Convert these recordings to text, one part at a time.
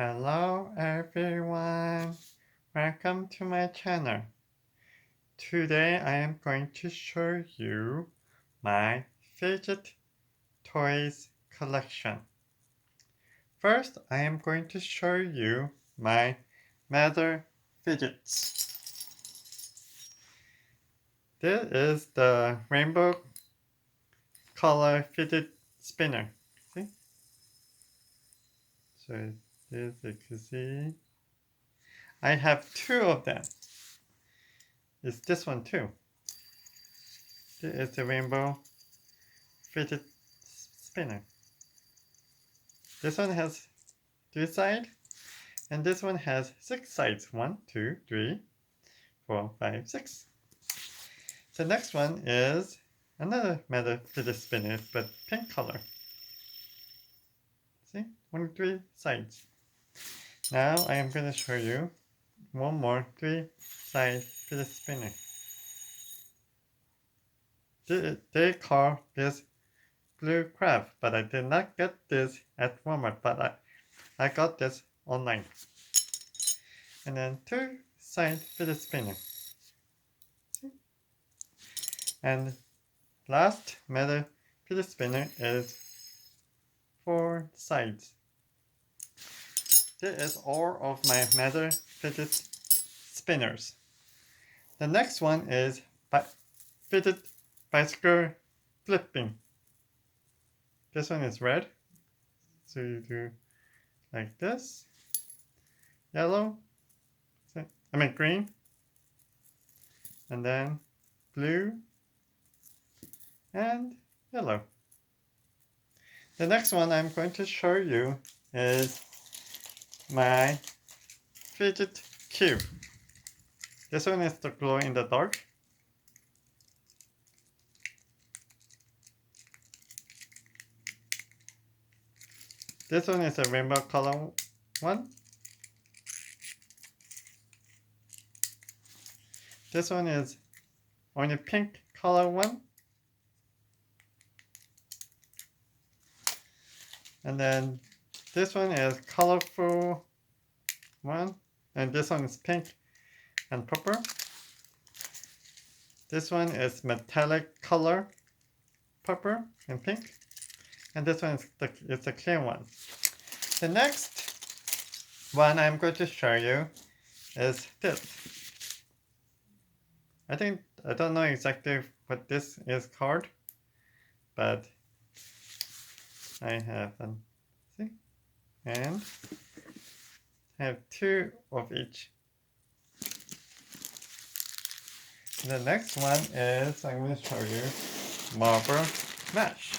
Hello everyone, welcome to my channel. Today I am going to show you my fidget toys collection. First, I am going to show you my Mather fidgets. This is the rainbow color fidget spinner. See? So this you can see. I have two of them. It's this one too. This is the rainbow fidget spinner. This one has 3 sides, and this one has 6 sides. 1, 2, 3, 4, 5, 6. The next one is another Mather fidget spinner, but pink color. See? 1, 3 sides. Now I am going to show you one more 3-side fidget spinner. They call this blue crab, but I did not get this at Walmart, but I got this online. And then 2-side fidget spinner. And last Mather fidget spinner is 4 sides. This is all of my Mather fidget spinners. The next one is fidget bicycle flipping. This one is red. So you do like this. Yellow. Green. And then blue and yellow. The next one I'm going to show you is my fidget cube. This one is the glow in the dark. This one is a rainbow color one. This one is only pink color one. And then this one is colorful one. And this one is pink and purple. This one is metallic color, purple and pink. And this one is the clear one. The next one I'm going to show you is this. I don't know exactly what this is called, but I have them. See? And I have 2 of each. The next one is I'm going to show you marble mash.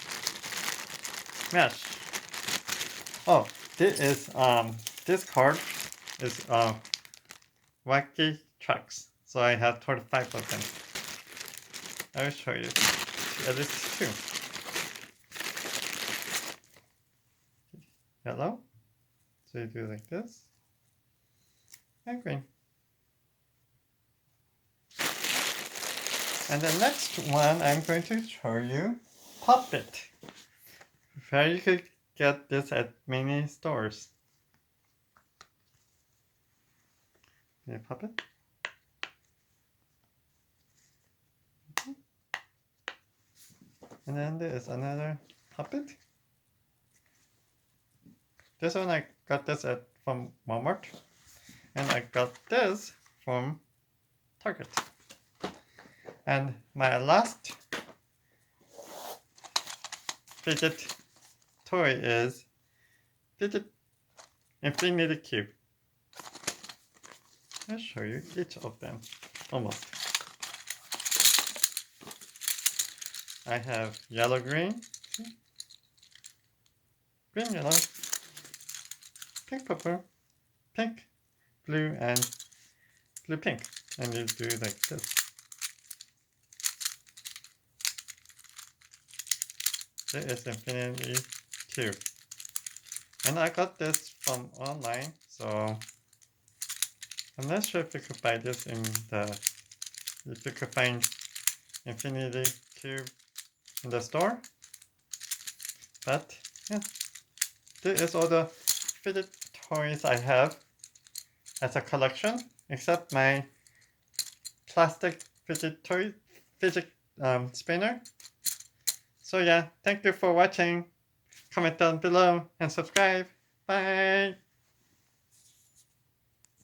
Oh, this card is wacky trucks. So I have 25 of them. I will show you at least 2. Yellow. So you do like this. And green. And the next one I'm going to show you Puppet. Where you could get this at many stores. Puppet. And then there is another puppet. This one I got this from Walmart. And I got this from Target. And my last fidget toy is fidget infinity cube. I'll show you each of them, almost. I have yellow green, green yellow, pink purple, pink blue, and blue pink. And you do like this. There is infinity cube. And I got this from online, so I'm not sure if you could buy this if you could find infinity cube in the store. But yeah, this is all the fidget toys I have as a collection, except my plastic fidget spinner. So yeah, thank you for watching. Comment down below and subscribe. Bye!